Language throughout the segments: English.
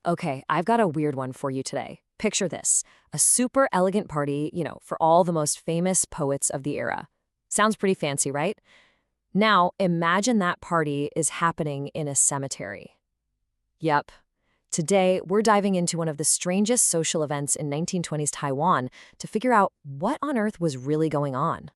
Okay, I've got a weird one for you today. Picture this, a super elegant party, for all the most famous poets of the era. Sounds pretty fancy, right? Now, imagine that party is happening in a cemetery. Yep. Today, we're diving into one of the strangest social events in 1920s Taiwan to figure out what on earth was really going on.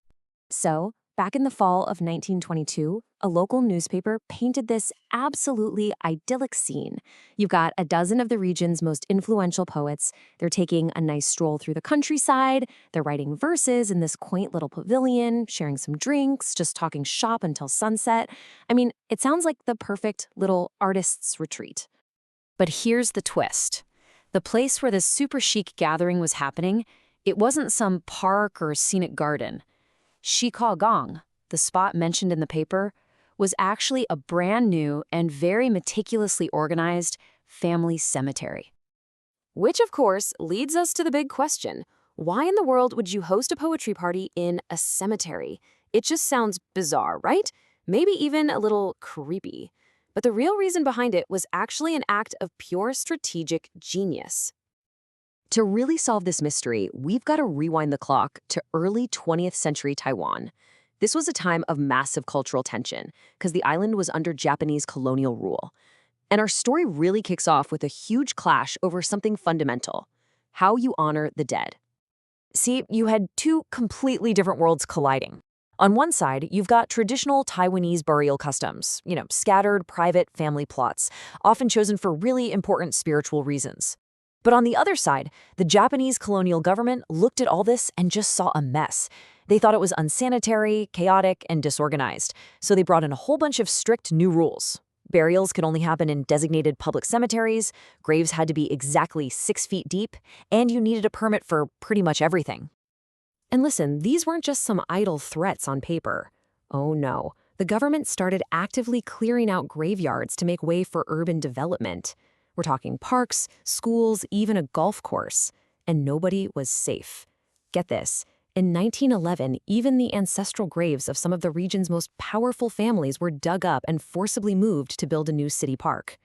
So, back in the fall of 1922, a local newspaper painted this absolutely idyllic scene. You've got a dozen of the region's most influential poets. They're taking a nice stroll through the countryside. They're writing verses in this quaint little pavilion, sharing some drinks, just talking shop until sunset. I mean, it sounds like the perfect little artist's retreat. But here's the twist. The place where this super chic gathering was happening, it wasn't some park or scenic garden. Shigang, the spot mentioned in the paper, was actually a brand new and very meticulously organized family cemetery. Which, of course, leads us to the big question. Why in the world would you host a poetry party in a cemetery? It just sounds bizarre, right? Maybe even a little creepy. But the real reason behind it was actually an act of pure strategic genius. To really solve this mystery, we've got to rewind the clock to early 20th century Taiwan. This was a time of massive cultural tension because the island was under Japanese colonial rule. And our story really kicks off with a huge clash over something fundamental: how you honor the dead. See, you had two completely different worlds colliding. On one side, you've got traditional Taiwanese burial customs, scattered private family plots, often chosen for really important spiritual reasons. But on the other side, the Japanese colonial government looked at all this and just saw a mess. They thought it was unsanitary, chaotic, and disorganized, so they brought in a whole bunch of strict new rules. Burials could only happen in designated public cemeteries, graves had to be exactly 6 feet deep, and you needed a permit for pretty much everything. And listen, these weren't just some idle threats on paper. Oh no, the government started actively clearing out graveyards to make way for urban development. We're talking parks, schools, even a golf course. And nobody was safe. Get this, in 1911, even the ancestral graves of some of the region's most powerful families were dug up and forcibly moved to build a new city park.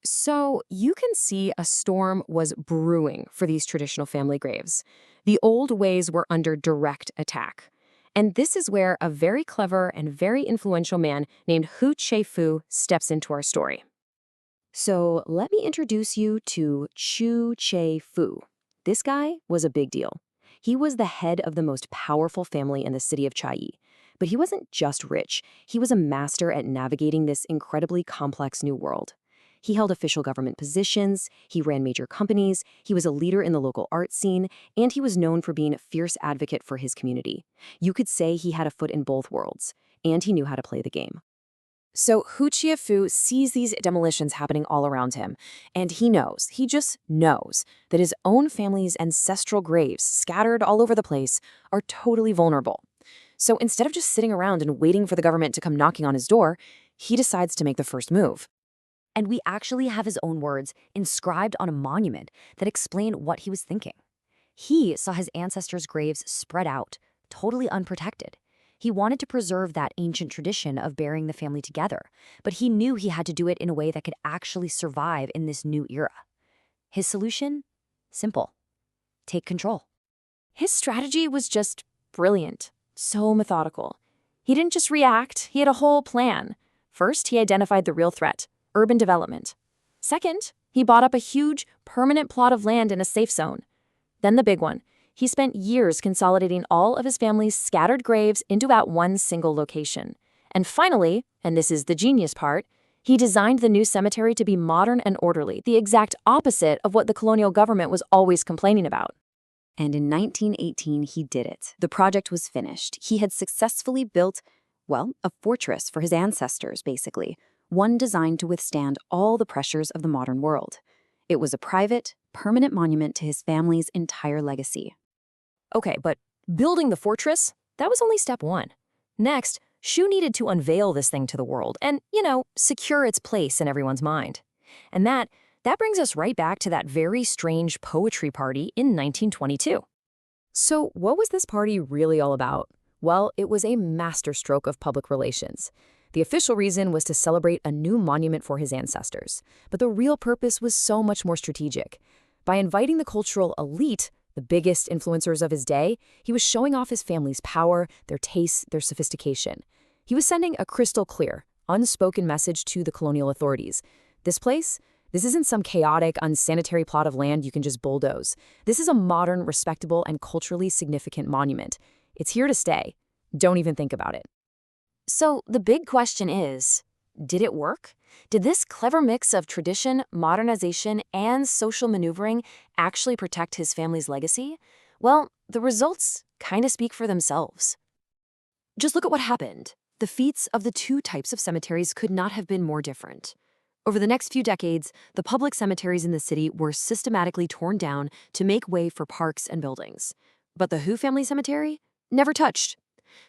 So you can see a storm was brewing for these traditional family graves. The old ways were under direct attack. And this is where a very clever and very influential man named Hsu Chieh-fu steps into our story. So let me introduce you to Hsu Chieh-fu. This guy was a big deal. He was the head of the most powerful family in the city of Chiayi. But he wasn't just rich. He was a master at navigating this incredibly complex new world. He held official government positions, he ran major companies, he was a leader in the local art scene, and he was known for being a fierce advocate for his community. You could say he had a foot in both worlds, and he knew how to play the game. So Hsu Chieh-fu sees these demolitions happening all around him, and he just knows, that his own family's ancestral graves, scattered all over the place, are totally vulnerable. So instead of just sitting around and waiting for the government to come knocking on his door, he decides to make the first move. And we actually have his own words inscribed on a monument that explain what he was thinking. He saw his ancestors' graves spread out, totally unprotected. He wanted to preserve that ancient tradition of burying the family together, but he knew he had to do it in a way that could actually survive in this new era. His solution? Simple. Take control. His strategy was just brilliant, so methodical. He didn't just react, he had a whole plan. First, he identified the real threat: urban development. Second, he bought up a huge, permanent plot of land in a safe zone. Then the big one. He spent years consolidating all of his family's scattered graves into that one single location. And finally, and this is the genius part, he designed the new cemetery to be modern and orderly, the exact opposite of what the colonial government was always complaining about. And in 1918, he did it. The project was finished. He had successfully built, a fortress for his ancestors, basically. One designed to withstand all the pressures of the modern world. It was a private, permanent monument to his family's entire legacy. Okay, but building the fortress, that was only step one. Next, Hsu needed to unveil this thing to the world and, secure its place in everyone's mind. And that brings us right back to that very strange poetry party in 1922. So what was this party really all about? Well, it was a masterstroke of public relations. The official reason was to celebrate a new monument for his ancestors, but the real purpose was so much more strategic. By inviting the cultural elite, the biggest influencers of his day, he was showing off his family's power, their tastes, their sophistication. He was sending a crystal clear, unspoken message to the colonial authorities. This place? This isn't some chaotic, unsanitary plot of land you can just bulldoze. This is a modern, respectable, and culturally significant monument. It's here to stay. Don't even think about it. So the big question is, did it work? Did this clever mix of tradition, modernization, and social maneuvering actually protect his family's legacy? Well, the results kind of speak for themselves. Just look at what happened. The feats of the two types of cemeteries could not have been more different. Over the next few decades, the public cemeteries in the city were systematically torn down to make way for parks and buildings. But the Hsu family cemetery? Never touched.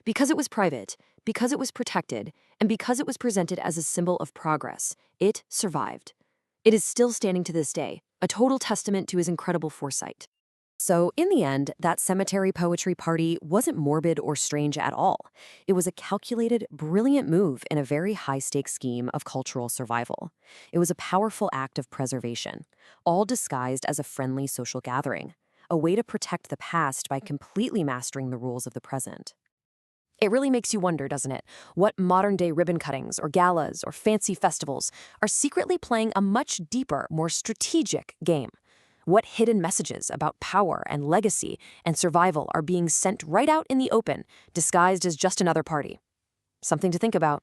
Because it was private, because it was protected, and because it was presented as a symbol of progress, it survived. It is still standing to this day, a total testament to his incredible foresight. So, in the end, that cemetery poetry party wasn't morbid or strange at all. It was a calculated, brilliant move in a very high-stakes scheme of cultural survival. It was a powerful act of preservation, all disguised as a friendly social gathering, a way to protect the past by completely mastering the rules of the present. It really makes you wonder, doesn't it, what modern-day ribbon cuttings or galas or fancy festivals are secretly playing a much deeper, more strategic game. What hidden messages about power and legacy and survival are being sent right out in the open, disguised as just another party? Something to think about.